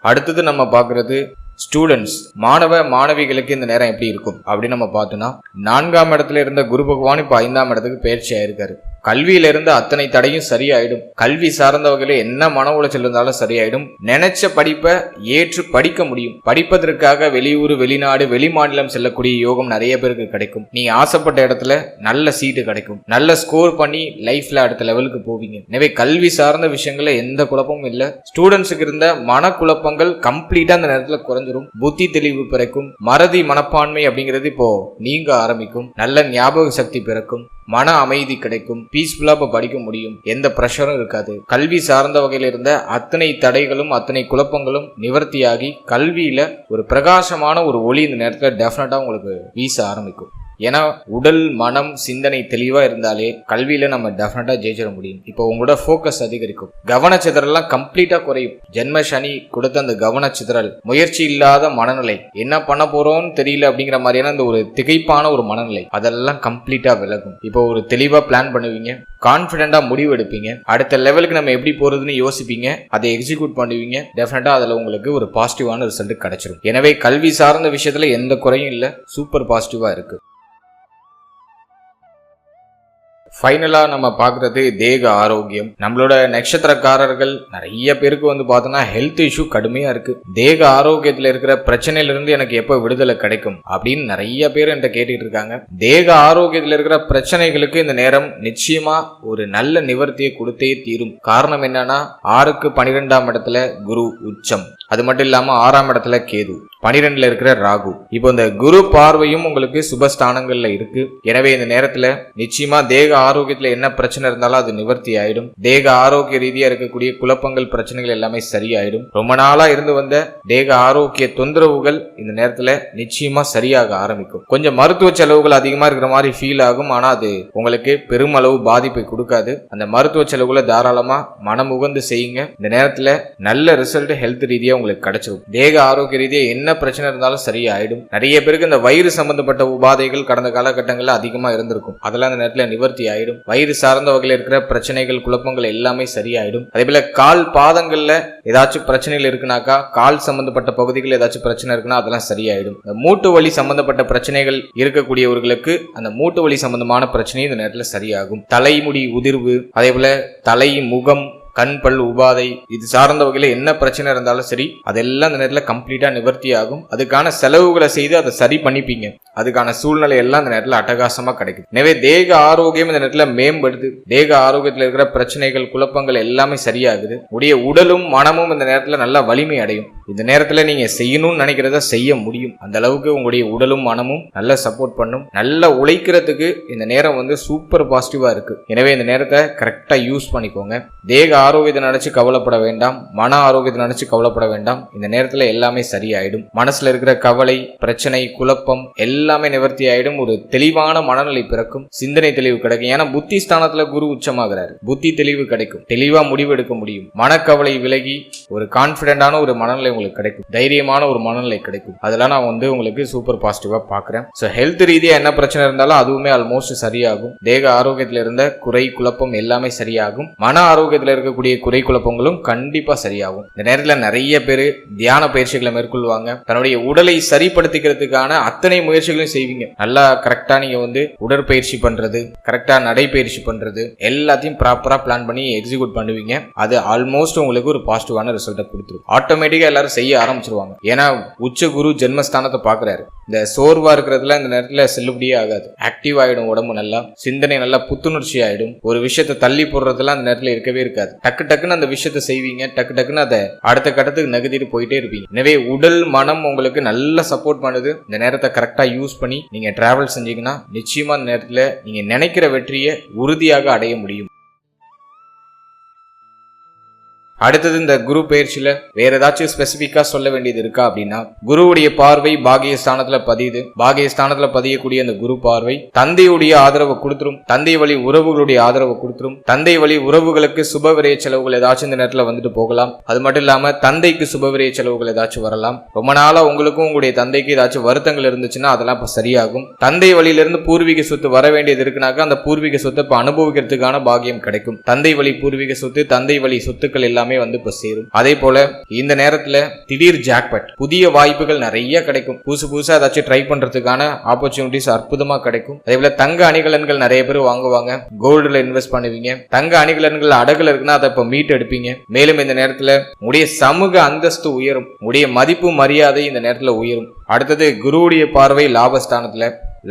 அடுத்தது நம்ம பார்க்கறது ஸ்டூடெண்ட்ஸ், மாணவ மாணவிகளுக்கு இந்த நேரம் எப்படி இருக்கும் அப்படின்னு நம்ம பார்த்தோம்னா, 4ஆம் இடத்துல இருந்த குரு பகவான் இப்ப 5ஆம் இடத்துக்கு பயிற்சி ஆயிருக்காரு. கல்வியில இருந்து அத்தனை தடையும் சரியாயிடும். கல்வி சார்ந்த வகையில என்ன மன உளைச்சல் இருந்தாலும் சரியாயிடும். நினைச்ச படிப்பை ஏற்று படிக்க முடியும். படிப்பதற்காக வெளியூர், வெளிநாடு, வெளிமாநிலம் செல்லக்கூடிய யோகம் நிறைய பேருக்கு கிடைக்கும். நீங்க ஆசைப்பட்ட இடத்துல நல்ல சீட்டு கிடைக்கும். நல்ல ஸ்கோர் பண்ணி லைஃப்ல அடுத்த லெவலுக்கு போவீங்க. எனவே கல்வி சார்ந்த விஷயங்கள்ல எந்த குழப்பமும் இல்ல. ஸ்டூடெண்ட்ஸுக்கு இருந்த மன குழப்பங்கள் கம்ப்ளீட்டா அந்த நேரத்துல குறைஞ்சிரும். புத்தி தெளிவு பிறக்கும். மறதி மனப்பான்மை அப்படிங்கிறது இப்போ நீங்க ஆரம்பிக்கும். நல்ல ஞாபக சக்தி பிறக்கும். மன அமைதி கிடைக்கும். பீஸ்ஃபுல்லா இப்ப படிக்க முடியும். எந்த பிரஷரும் இருக்காது. கல்வி சார்ந்த வகையில இருந்த அத்தனை தடைகளும் அத்தனை குழப்பங்களும் நிவர்த்தியாகி கல்வியில ஒரு பிரகாசமான ஒரு ஒளி இந்த நேரத்துல டெஃபினட்டா உங்களுக்கு வீச ஆரம்பிக்கும். ஏன்னா உடல், மனம், சிந்தனை தெளிவா இருந்தாலே கல்வியில நம்ம டெஃபினட்டா ஜெயிச்சிட முடியும். இப்போ உங்களோட ஃபோக்கஸ் அதிகரிக்கும். கவனச்சிதறல்லாம் கம்ப்ளீட்டா குறையும். ஜென்ம சனி கொடுத்த அந்த கவனச்சிதறல், முயற்சி இல்லாத மனநிலை, என்ன பண்ண போறோம்னு தெரியல அப்படிங்கிற மாதிரியான அந்த ஒரு திகைப்பான ஒரு மனநிலை, அதெல்லாம் கம்ப்ளீட்டா விலகும். இப்போ ஒரு தெளிவா பிளான் பண்ணுவீங்க. கான்பிடென்டா முடிவு எடுப்பீங்க. அடுத்த லெவலுக்கு நம்ம எப்படி போறதுன்னு யோசிப்பீங்க. அதை எக்ஸிக்யூட் பண்ணுவீங்க. டெஃபினட்டா அதுல உங்களுக்கு ஒரு பாசிட்டிவான ரிசல்ட் கிடைச்சிடும். எனவே கல்வி சார்ந்த விஷயத்துல எந்த குறையும் இல்ல. சூப்பர் பாசிட்டிவா இருக்கு. ஃபைனலா நம்ம பாக்குறது தேக ஆரோக்கியம். நம்மளோட நட்சத்திரக்காரர்கள் நிறைய பேருக்கு பார்த்தோம்னா ஹெல்த் இஷ்யூ கடுமையா இருக்கு. தேக ஆரோக்கியத்துல இருக்கிற பிரச்சனையில இருந்து எனக்கு எப்ப விடுதலை கிடைக்கும் அப்படின்னு நிறைய பேர் என்கிட்ட கேட்டுட்டு இருக்காங்க. தேக ஆரோக்கியத்துல இருக்கிற பிரச்சனைகளுக்கு இந்த நேரம் நிச்சயமா ஒரு நல்ல நிவர்த்தியை கொடுத்தே தீரும். காரணம் என்னன்னா 6க்கு 12ஆம் இடத்துல குரு உச்சம், அது மட்டும் இல்லாம 6ஆம் இடத்துல கேது, 12ல இருக்கிற ராகு. இப்போ இந்த குரு பார்வையும் உங்களுக்கு சுபஸ்தானங்கள்ல இருக்கு. எனவே இந்த நேரத்துல நிச்சயமா தேக ஆரோக்கியத்துல என்ன பிரச்சனை இருந்தாலும் அது நிவர்த்தி ஆயிடும். தேக ஆரோக்கிய ரீதியா இருக்கக்கூடிய குழப்பங்கள் பிரச்சனைகள் எல்லாமே சரியாயிடும். ரொம்ப நாளா இருந்து வந்த தேக ஆரோக்கிய தொந்தரவுகள் இந்த நேரத்துல நிச்சயமா சரியாக ஆரம்பிக்கும். கொஞ்சம் மருத்துவ செலவுகள் அதிகமா இருக்கிற மாதிரி ஃபீல் ஆகும். ஆனா அது உங்களுக்கு பெருமளவு பாதிப்பை கொடுக்காது. அந்த மருத்துவ செலவுகளை தாராளமா மனமுகந்து செய்யுங்க. இந்த நேரத்துல நல்ல ரிசல்ட் ஹெல்த் ரீதியா உங்களுக்கு கிடைச்சிடும். தேக ஆரோக்கிய ரீதியா என்ன பிரச்சனை இருந்தாலும் சரியாயிடும். நிறைய பேருக்கு இந்த வயிறு சம்பந்தப்பட்ட உபாதைகள் கடந்த காலகட்டங்கள்ல அதிகமா இருந்திருக்கும். அதெல்லாம் அந்த நேரத்துல நிவர்த்தி ஆயிடும். வயிறு சார்ந்த வகையில் இருக்கிற பிரச்சனைகள் குழப்பங்கள் எல்லாமே சரியாயிடும். அதே போல கால் பாதங்கள்ல ஏதாச்சும் பிரச்சனைகள் இருக்குனாக்கா, கால் சம்பந்தப்பட்ட பகுதிகள் ஏதாச்சும் பிரச்சனை இருக்குன்னா அதெல்லாம் சரியாயிடும். மூட்டு வலி சம்பந்தப்பட்ட பிரச்சனைகள் இருக்கக்கூடியவர்களுக்கு அந்த மூட்டு வலி சம்பந்தமான பிரச்சனை இந்த நேரத்துல சரியாகும். தலைமுடி உதிர்வு, அதே போல தலை, முகம், கண், பல் உபாதை இது சார்ந்த வகையில என்ன பிரச்சனை இருந்தாலும் சரி அதெல்லாம் அந்த நேரத்துல கம்ப்ளீட்டா நிவர்த்தி ஆகும். அதுக்கான செலவுகளை செய்து அதை சரி பண்ணிப்பீங்க. அதுக்கான சூழ்நிலை எல்லாம் இந்த நேரத்துல அட்டகாசமா கிடைக்கும். எனவே தேக ஆரோக்கியம் இந்த நேரத்துல மேம்படுது. தேக ஆரோக்கியத்துல இருக்கிற பிரச்சனைகள் குழப்பங்கள் எல்லாமே சரியாகுது. உடைய உடலும் மனமும் இந்த நேரத்துல நல்ல வலிமை அடையும். இந்த நேரத்துல நீங்க செய்யணும்னு நினைக்கிறத செய்ய முடியும். அந்த அளவுக்கு உங்களுடைய உடலும் மனமும் நல்ல சப்போர்ட் பண்ணும். நல்லா உழைக்கிறதுக்கு இந்த நேரம் சூப்பர் பாசிட்டிவா இருக்கு. எனவே இந்த நேரத்தை கரெக்டா யூஸ் பண்ணிக்கோங்க. தேக ஆரோக்கியத்தை நினைச்சு கவலைப்பட வேண்டாம், மன ஆரோக்கியத்தை நினைச்சு கவலைப்பட வேண்டாம். இந்த நேரத்துல எல்லாமே சரியாயிடும். மனசுல இருக்கிற கவலை, பிரச்சனை, குழப்பம் எல்லாமே நிவர்த்தி ஆயிடும். ஒரு தெளிவான மனநிலை பிறக்கும். சிந்தனை தெளிவு கிடைக்கும். ஏன்னா புத்தி ஸ்தானத்துல குரு உச்சமாகிறாரு. புத்தி தெளிவு கிடைக்கும். தெளிவா முடிவு எடுக்க முடியும். மனக்கவலை விலகி ஒரு கான்பிடென்டான ஒரு மனநிலை உங்களுக்கு கிடைக்கும். தைரியமான ஒரு மனநிலை கிடைக்கும். அதெல்லாம் நான் உங்களுக்கு சூப்பர் பாசிட்டிவா பாக்குறேன். சோ ஹெல்த் ரீதியா என்ன பிரச்சனை இருந்தாலும் அதுவுமே ஆல்மோஸ்ட் சரியாகும். தேக ஆரோக்கியத்துல இருந்த குறை குழப்பம் எல்லாமே சரியாகும். மன ஆரோக்கியத்துல இருக்க குறை குழப்பங்களும் கண்டிப்பா சரியாகும். இந்த நேரத்தில் நிறைய பேர் தியான பயிற்சிகளை மேற்கொள்வாங்க. தன்னுடைய உடலை சரிப்படுத்திக்கிறதுக்கான அத்தனை முயற்சிகளையும் செய்வீங்க. நல்லா கரெக்டா நீங்க உடற்பயிற்சி பண்றது, கரெக்டா நடைப்பயிற்சி பண்றது எல்லாத்தையும் ப்ராப்பரா பிளான் பண்ணி எக்ஸிக்யூட் பண்ணுவீங்க. அது ஆல்மோஸ்ட் உங்களுக்கு ஒரு பாசிட்டிவான ரிசல்ட்டை கொடுத்துரும். ஆட்டோமேட்டிக்கா எல்லாரும் செய்ய ஆரம்பிச்சிருவாங்க. ஏன்னா உச்ச குரு ஜென்மஸ்தானத்தை பாக்குறாரு. இந்த சோர்வா இருக்கிறதுல இந்த நேரத்துல செல்லுபடியே ஆகாது. ஆக்டிவ் ஆயிடும். உடம்பு நல்லா, சிந்தனை நல்லா புத்துணர்ச்சி ஆயிடும். ஒரு விஷயத்தை தள்ளி போடுறதுலாம் அந்த நேரத்துல இருக்கவே இருக்காது. டக்குன்னு அந்த விஷயத்தை செய்வீங்க. டக்குன்னு அதை அடுத்த கட்டத்துக்கு நகர்த்திட்டு போயிட்டே இருப்பீங்க. எனவே உடல் மனம் உங்களுக்கு நல்ல சப்போர்ட் பண்ணுது. இந்த நேரத்தை கரெக்டா யூஸ் பண்ணி நீங்க டிராவல் செஞ்சீங்கன்னா நிச்சயமா இந்த நேரத்துல நீங்க நினைக்கிற வெற்றியை உறுதியாக அடைய முடியும். அடுத்தது இந்த குரு பயிற்சியில வேற ஏதாச்சும் ஸ்பெசிபிக்கா சொல்ல வேண்டியது இருக்கா அப்படின்னா, குருவுடைய பார்வை பாகியஸ்தானத்துல பதியுது. பாகியஸ்தானத்துல பதியக்கூடிய அந்த குரு பார்வை தந்தையுடைய ஆதரவை கொடுத்துரும். தந்தை வழி உறவுகளுடைய ஆதரவை கொடுத்துரும். தந்தை வழி உறவுகளுக்கு சுபவிரய செலவுகள் ஏதாச்சும் இந்த நேரத்துல போகலாம். அது மட்டும் இல்லாம தந்தைக்கு சுபவிரய செலவுகள் ஏதாச்சும் வரலாம். ரொம்ப நாளா உங்களுக்கும் உங்களுடைய தந்தைக்கு ஏதாச்சும் வருத்தங்கள் இருந்துச்சுன்னா அதெல்லாம் இப்ப சரியாகும். தந்தை வழியிலிருந்து பூர்வீக சொத்து வர வேண்டியது இருக்குனாக்கா அந்த பூர்வீக சொத்தை இப்ப அனுபவிக்கிறதுக்கான பாகியம் கிடைக்கும். தந்தை வழி பூர்வீக சொத்து, தந்தை வழி சொத்துக்கள் எல்லாம் இப்ப சேரும். அதே போல இந்த நேரத்துல திடீர் ஜாக்பாட், புதிய வாய்ப்புகள் நிறைய கிடைக்கும். புதுசா ஏதாச்சும் ட்ரை பண்றதுக்கான ஆப்பர்ச்சுனிட்டிஸ் அற்புதமா கிடைக்கும். அதே போல தங்க அணிகலன்கள் நிறைய பேர் வாங்குவாங்க. கோல்டுல இன்வெஸ்ட் பண்ணுவீங்க. தங்க அணிகலன்கள் அடகுல இருக்குன்னா அதை இப்ப மீட் எடுப்பீங்க. மேலும் இந்த நேரத்துல உடைய சமூக அந்தஸ்து உயரும். உடைய மதிப்பு மரியாதை இந்த நேரத்துல உயரும். அடுத்தது குருவுடைய பார்வை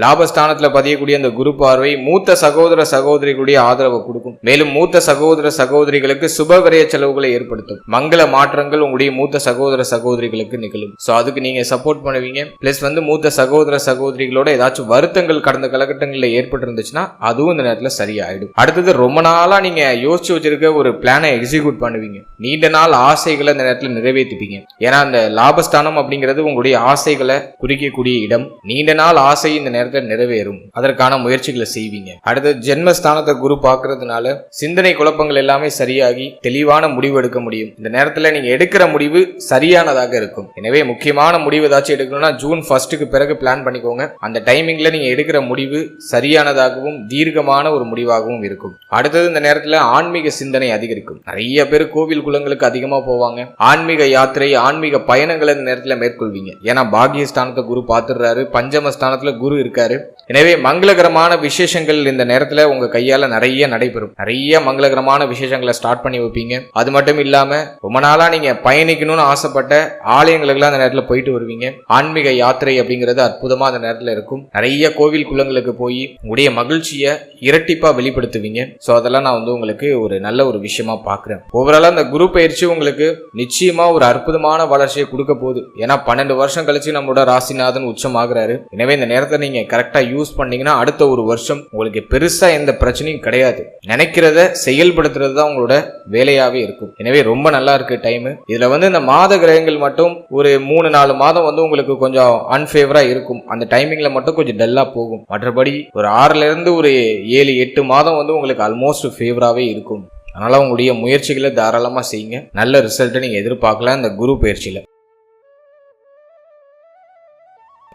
லாபஸ்தானத்துல பதியக்கூடிய அந்த குரு பார்வை மூத்த சகோதர சகோதரிகளுடைய ஆதரவை கொடுக்கும். மேலும் மூத்த சகோதர சகோதரிகளுக்கு சுப விரய செலவுகளை ஏற்படுத்தும். மங்கள மாற்றங்கள் உங்களுடைய மூத்த சகோதர சகோதரிகளுக்கு நிகழும். சோ அதுக்கு நீங்க சப்போர்ட் பண்ணுவீங்க. பிளஸ் மூத்த சகோதர சகோதரிகளோட ஏதாச்சும் வருத்தங்கள் கடந்த காலகட்டங்களில் ஏற்பட்டு இருந்துச்சுன்னா அதுவும் இந்த நேரத்துல சரியாயிடும். அடுத்தது ரொம்ப நாளா நீங்க யோசிச்சு வச்சிருக்க ஒரு பிளானை எக்ஸிக்யூட் பண்ணுவீங்க. நீண்ட நாள் ஆசைகளை இந்த நேரத்துல நிறைவேற்றிப்பீங்க. ஏன்னா அந்த லாபஸ்தானம் அப்படிங்கிறது உங்களுடைய ஆசைகளை குறிக்கக்கூடிய இடம். நீண்ட நாள் ஆசை இந்த நேரத்தில் நிறைவேறும். அதற்கான முயற்சிகளை செய்வீங்க. அடுத்து ஜென்மஸ்தானத்தை குரு பார்க்கறதுனால சிந்தனை குழப்பங்கள் எல்லாமே சரியாகி தெளிவான முடிவு எடுக்க முடியும். இந்த நேரத்தில் நீங்க எடுக்கிற முடிவு சரியானதாக இருக்கும். எனவே முக்கியமான முடிவு ஏதாச்சும் எடுக்கணும்னா ஜூன் 1 பிறகு பிளான் பண்ணிக்கோங்க. அந்த டைமிங்ல நீங்க எடுக்கிற முடிவு சரியானதாகவும் தீர்க்கமான ஒரு முடிவாகவும் இருக்கும். அடுத்தது இந்த நேரத்தில் ஆன்மீக சிந்தனை அதிகரிக்கும். நிறைய பேர் கோவில் குளங்களுக்கு அதிகமா போவாங்க. ஆன்மீக யாத்திரை, ஆன்மீக பயணங்களை இந்த நேரத்தில் மேற்கொள்வீங்க. ஏன்னா பாகியஸ்தானத்தை குரு பார்த்துடுறாரு. பஞ்சமஸ்தானத்துல குரு இருக்காரு. எனவே மங்களகரமான விசேஷங்கள் இந்த நேரத்துல உங்க கையால நிறைய நடைபெறும். நிறைய மங்களகரமான விசேஷங்களை ஸ்டார்ட் பண்ணி வைப்பீங்க. அது மட்டும் இல்லாம ரொம்ப நாளா நீங்க பயணிக்கணும்னு ஆசைப்பட்ட ஆலயங்களுக்கெல்லாம் அந்த நேரத்துல போயிட்டு வருவீங்க. ஆன்மீக யாத்திரை அப்படிங்கிறது அற்புதமா அந்த நேரத்துல இருக்கும். நிறைய கோவில் குளங்களுக்கு போய் உங்களுடைய மகிழ்ச்சியை இரட்டிப்பா வெளிப்படுத்துவீங்க. சோ அதெல்லாம் நான் உங்களுக்கு ஒரு நல்ல ஒரு விஷயமா பாக்குறேன். ஓவராலா அந்த குரு பயிற்சி உங்களுக்கு நிச்சயமா ஒரு அற்புதமான வளர்ச்சியை கொடுக்க போகுது. ஏன்னா 12 வருஷம் கழிச்சு நம்மளோட ராசிநாதன் உச்சமாகிறாரு. எனவே இந்த நேரத்தை நீங்க கரெக்டா யூஸ் பண்ணீங்கன்னா அடுத்த ஒரு வருஷம் உங்களுக்கு பெருசா எந்த பிரச்சனையும் கிடையாது. நினைக்கிறத செயல்படுத்துறது தான் உங்களோட வேலையாவே இருக்கும். எனவே ரொம்ப நல்லா இருக்கு டைம். இதுல இந்த மாத கிரகங்கள் மட்டும் ஒரு 3-4 மாதம் உங்களுக்கு கொஞ்சம் அன்ஃபேவரா இருக்கும். அந்த டைமிங்ல மட்டும் கொஞ்சம் டல்லா போகும். மற்றபடி ஒரு 6ல இருந்து ஒரு 7-8 மாதம் உங்களுக்கு ஆல்மோஸ்ட் ஃபேவராகவே இருக்கும். அதனால உங்களுடைய முயற்சிகளை தாராளமா செய்யுங்க. நல்ல ரிசல்ட்டை நீங்க எதிர்பார்க்கலாம் இந்த குரு பயிற்சியில.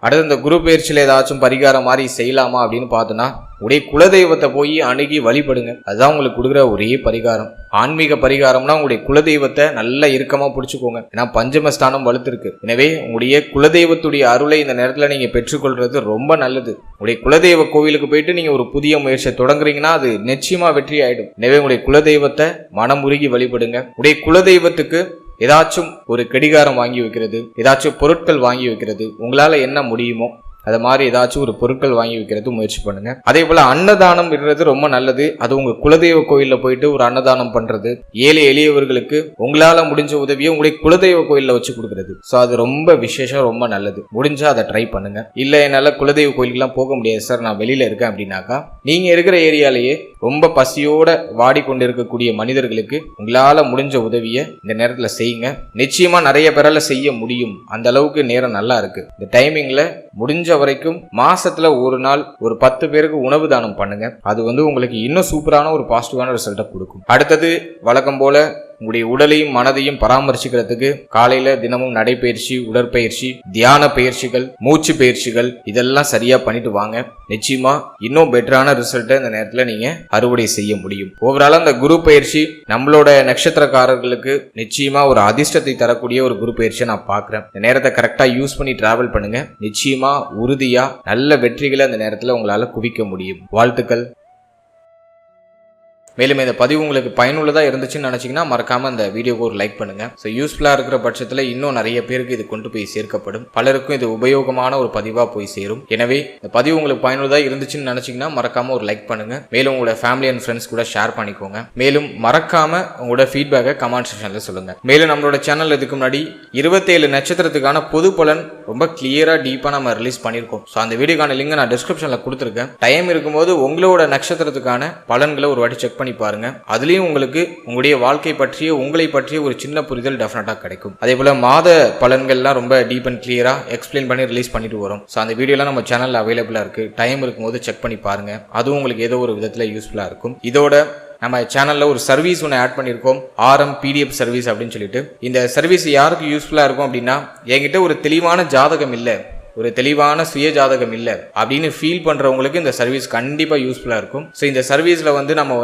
அடுத்து இந்த குரு பயிற்சியில ஏதாச்சும் பரிகாரம் மாதிரி செய்யலாமா அப்படின்னு பார்த்தோன்னா, உடைய குலதெய்வத்தை போய் அணுகி வழிபடுங்க. அதுதான் உங்களுக்கு கொடுக்குற ஒரே பரிகாரம். ஆன்மீக பரிகாரம்னா உங்களுடைய குலதெய்வத்தை நல்லா இறுக்கமா பிடிச்சுக்கோங்க. ஏன்னா பஞ்சமஸ்தானம் வலுத்திருக்கு. எனவே உங்களுடைய குலதெய்வத்துடைய அருளை இந்த நேரத்துல நீங்க பெற்றுக்கொள்றது ரொம்ப நல்லது. உங்களுடைய குலதெய்வ கோவிலுக்கு போயிட்டு நீங்க ஒரு புதிய முயற்சியை தொடங்குறீங்கன்னா அது நிச்சயமா வெற்றி ஆயிடும். எனவே உங்களுடைய குலதெய்வத்தை மனமுருகி வழிபடுங்க. உடைய குலதெய்வத்துக்கு ஏதாச்சும் ஒரு கடிகாரம் வாங்கி வைக்கிறது, ஏதாச்சும் பொருட்கள் வாங்கி வைக்கிறது, உங்களால என்ன முடியுமோ அது மாதிரி ஏதாச்சும் ஒரு பொருட்கள் வாங்கி வைக்கிறது முயற்சி பண்ணுங்க. அதே போல அன்னதானம் விடுறது ரொம்ப நல்லது. அது உங்க குலதெய்வ கோயில்ல போயிட்டு ஒரு அன்னதானம் பண்றது, ஏழை எளியவர்களுக்கு உங்களால முடிஞ்ச உதவியை உங்களுடைய குலதெய்வ கோயில்ல வச்சு கொடுக்கறது. சோ அது ரொம்ப விசேஷம், ரொம்ப நல்லது. முடிஞ்சா அதை ட்ரை பண்ணுங்க. இல்ல என்னால குலதெய்வ கோயிலுக்குலாம் போக முடியாது சார், நான் வெளியில இருக்கேன் அப்படின்னாக்கா, நீங்க இருக்கிற ஏரியாலேயே ரொம்ப பசியோட வாடிக்கொண்டு இருக்கக்கூடிய மனிதர்களுக்கு உங்களால முடிஞ்ச உதவியை இந்த நேரத்துல செய்யுங்க. நிச்சயமா நிறைய பேரால செய்ய முடியும். அந்த அளவுக்கு நேரம் நல்லா இருக்கு. இந்த டைமிங்ல முடிஞ்ச வரைக்கும் மாசத்துல ஒரு நாள் ஒரு 10 பேருக்கு உணவு தானம் பண்ணுங்க. அது உங்களுக்கு இன்னும் சூப்பரான ஒரு பாசிட்டிவான ரிசல்ட்டை கொடுக்கும். அடுத்தது வழக்கம் போல உங்களுடைய உடலையும் மனதையும் பராமரிச்சுக்கிறதுக்கு காலையில தினமும் நடைபயிற்சி, உடற்பயிற்சி, தியான பயிற்சிகள், மூச்சு பயிற்சிகள் இதெல்லாம் சரியா பண்ணிட்டு வாங்க. நிச்சயமா இன்னும் பெட்டரான ரிசல்ட்டை இந்த நேரத்துல நீங்க அறுவடை செய்ய முடியும். ஓவராலா அந்த குரு பயிற்சி நம்மளோட நட்சத்திரக்காரர்களுக்கு நிச்சயமா ஒரு அதிர்ஷ்டத்தை தரக்கூடிய ஒரு குரு பயிற்சியை நான் பாக்குறேன். இந்த நேரத்தை கரெக்டா யூஸ் பண்ணி டிராவல் பண்ணுங்க. நிச்சயமா உறுதியா நல்ல வெற்றிகளை அந்த நேரத்துல உங்களால குவிக்க முடியும். வாழ்த்துக்கள். மேலும் இந்த பதிவு உங்களுக்கு பயனுள்ளதா இருந்துச்சுன்னு நினைச்சீங்கன்னா மறக்காம இந்த வீடியோக்கு ஒரு லைக் பண்ணுங்க. ஸோ யூஸ்ஃபுல்லா இருக்கிற பட்சத்துல இன்னும் நிறைய பேருக்கு இது கொண்டு போய் சேர்க்கப்படும். பலருக்கும் இது உபயோகமான ஒரு பதிவா போய் சேரும். எனவே இந்த பதிவு உங்களுக்கு பயனுள்ளதா இருந்துச்சுன்னு நினைச்சீங்கன்னா மறக்காம ஒரு லைக் பண்ணுங்க. மேலும் உங்களோட ஃபேமிலி அண்ட் ஃப்ரெண்ட்ஸ் கூட ஷேர் பண்ணிக்கோங்க. மேலும் மறக்காம உங்களோட ஃபீட்பேக்கை கமெண்ட் செக்ஷன்ல சொல்லுங்க. மேலும் நம்மளோட சேனல் இதுக்கு முன்னாடி 27 நட்சத்திரத்துக்கான பொது பலன் ரொம்ப கிளியரா டீப்பா நம்ம ரிலீஸ் பண்ணிருக்கோம். ஸோ அந்த வீடியோக்கான லிங்க் நான் டிஸ்கிரிப்ஷன்ல கொடுத்துருக்கேன். டைம் இருக்கும்போது உங்களோட நட்சத்திரத்துக்கான பலன்களை ஒரு வாட்டி செக் பண்ணி பாருங்க. அதுலயும் உங்களுக்கு உங்களுடைய வாழ்க்கை பற்றிய உங்களை பற்றிய ஒரு சின்ன புரிதல் டெஃபினட்டா கிடைக்கும். அதே போல மாத பலன்கள்லாம் ரொம்ப டீப் அண்ட் கிளியரா எக்ஸ்பிளைன் பண்ணி ரிலீஸ் பண்ணிட்டு வரும். ஸோ அந்த வீடியோலாம் நம்ம சேனல்ல அவைலபிளா இருக்கு. டைம் இருக்கும்போது செக் பண்ணி பாருங்க. அதுவும் உங்களுக்கு ஏதோ ஒரு விதத்துல யூஸ்ஃபுல்லா இருக்கும். இதோட நம்ம சேனல்ல ஒரு சர்வீஸ் ஒன்று ஆட் பண்ணியிருக்கோம், RM PDF சர்வீஸ் அப்படின்னு சொல்லிட்டு. இந்த சர்வீஸ் யாருக்கு யூஸ்ஃபுல்லா இருக்கும் அப்படின்னா, என்கிட்ட ஒரு தெளிவான ஜாதகம் இல்லை, ஒரு தெளிவான சுய ஜாதகம் இல்லை அப்படின்னு ஃபீல் பண்றவங்களுக்கு இந்த சர்வீஸ் கண்டிப்பா யூஸ்ஃபுல்லா இருக்கும். ஸோ இந்த சர்வீஸ்ல நம்ம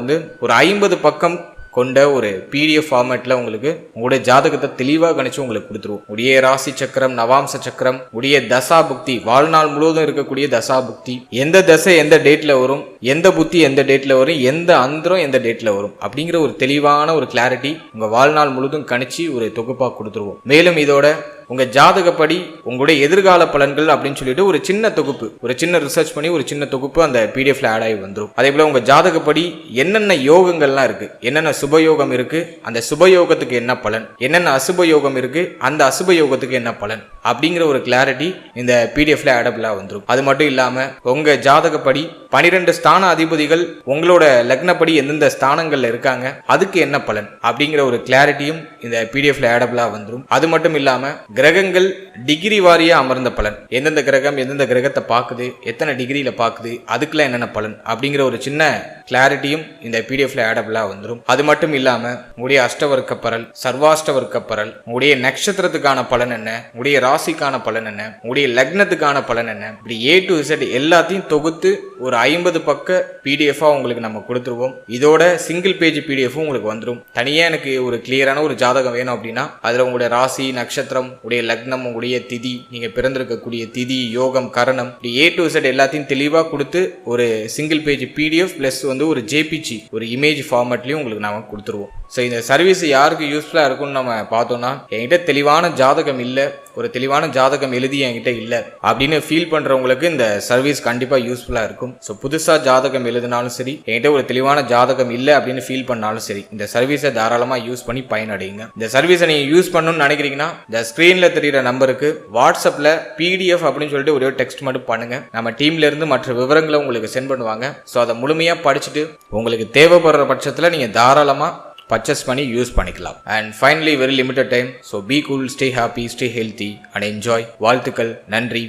ஒரு 50 பக்கம் கொண்ட ஒரு PDF ஃபார்மேட்ல உங்களுக்கு உங்களுடைய ஜாதகத்தை தெளிவாக கணிச்சு உங்களுக்கு கொடுத்துருவோம். உடைய ராசி சக்கரம், நவாம்ச சக்கரம், உடைய தசா புக்தி, வாழ்நாள் முழுவதும் இருக்கக்கூடிய தசா புக்தி, எந்த தசை எந்த டேட்ல வரும், எந்த புத்தி எந்த டேட்ல வரும், எந்த அந்தரம் எந்த டேட்ல வரும் அப்படிங்கிற ஒரு தெளிவான ஒரு கிளாரிட்டி உங்க வாழ்நாள் முழுவதும் கணிச்சு ஒரு தொகுப்பா கொடுத்துருவோம். மேலும் இதோட உங்க ஜாதகப்படி உங்களுடைய எதிர்கால பலன்கள் அப்படின்னு சொல்லிட்டு ஒரு சின்ன தொகுப்பு, ஒரு சின்ன ரிசர்ச் பண்ணி ஒரு சின்ன தொகுப்பு அந்த PDFல ஆட் ஆகி வந்துடும். அதே போல உங்க ஜாதகப்படி என்னென்ன யோகங்கள்லாம் இருக்கு, என்னென்ன சுபயோகம் இருக்கு, அந்த சுபயோகத்துக்கு என்ன பலன், என்னென்ன அசுபயோகம் இருக்கு, அந்த அசுபயோகத்துக்கு என்ன பலன் அப்படிங்கிற ஒரு கிளாரிட்டி இந்த PDFல ஆடபிளா வந்துடும். அது மட்டும் இல்லாம உங்க ஜாதகப்படி 12 ஸ்தான அதிபதிகள் உங்களோட லக்னப்படி எந்தெந்த ஸ்தானங்கள்ல இருக்காங்க, அதுக்கு என்ன பலன் அப்படிங்கிற ஒரு கிளாரிட்டியும் இந்த PDFல ஆடபிளா வந்துடும். அது மட்டும் இல்லாம கிரகங்கள் டிகிரி வாரியா அமர்ந்த பலன், எந்தெந்த கிரகம் எந்தெந்த கிரகத்தை பார்க்குது, எத்தனை டிகிரியில பார்க்குது, அதுக்கெல்லாம் என்னென்ன பலன் அப்படிங்கிற ஒரு சின்ன கிளாரிட்டியும் இந்த PDFல ஆடபிளா வந்துடும். அது மட்டும் இல்லாம உங்களுடைய அஷ்டவர்க்க பரல், சர்வாஷ்டவர்க்க பரல், உங்களுடைய நட்சத்திரத்துக்கான பலன் என்ன, உங்களுடைய ராசிக்கான பலன் என்ன, உங்களுடைய லக்னத்துக்கான பலன் என்ன, இப்படி A to Z எல்லாத்தையும் தொகுத்து ஒரு 50 பக்க PDF-ஆ உங்களுக்கு நம்ம கொடுத்துருவோம். இதோட சிங்கிள் பேஜ் PDF உங்களுக்கு வந்துடும். தனியா எனக்கு ஒரு கிளியரான ஒரு ஜாதகம் வேணும் அப்படின்னா அதுல உங்களுடைய ராசி, நட்சத்திரம், உடைய லக்னம், உங்களுடைய திதி, நீங்க பிறந்திருக்கக்கூடிய திதி, யோகம், கரணம், A to Z எல்லாத்தையும் தெளிவா கொடுத்து ஒரு சிங்கிள் பேஜ் PDF பிளஸ் ஒரு JPG ஒரு இமேஜ் ஃபார்மேட்லயும் உங்களுக்கு நாம கொடுத்துருவோம். ஸோ இந்த சர்வீஸ் யாருக்கு யூஸ்ஃபுல்லா இருக்கும்னு நம்ம பார்த்தோம்னா, என்கிட்ட தெளிவான ஜாதகம் இல்லை, ஒரு தெளிவான ஜாதகம் எழுதி என்கிட்ட இல்லை அப்படின்னு ஃபீல் பண்றவங்களுக்கு இந்த சர்வீஸ் கண்டிப்பா யூஸ்ஃபுல்லா இருக்கும். ஸோ புதுசா ஜாதகம் எழுதினாலும் சரி, என்கிட்ட ஒரு தெளிவான ஜாதகம் இல்லை அப்படின்னு ஃபீல் பண்ணாலும் சரி, இந்த சர்வீஸை தாராளமா யூஸ் பண்ணி பயனடையுங்க. இந்த சர்வீஸை நீங்க யூஸ் பண்ணணும்னு நினைக்கிறீங்கன்னா இந்த ஸ்கிரீன்ல தெரியுற நம்பருக்கு வாட்ஸ்அப்ல PDF அப்படின்னு சொல்லிட்டு ஒரே டெக்ஸ்ட் மட்டும் பண்ணுங்க. நம்ம டீம்ல இருந்து மற்ற விவரங்களை உங்களுக்கு சென்ட் பண்ணுவாங்க. ஸோ அதை முழுமையா படிச்சுட்டு உங்களுக்கு தேவைப்படுற பட்சத்தில் நீங்க தாராளமா பர்ச்சேஸ் பண்ணி யூஸ் பண்ணிக்கலாம். And finally very limited time. So be cool, stay happy, stay healthy and enjoy. வாழ்த்துக்கள். நன்றி.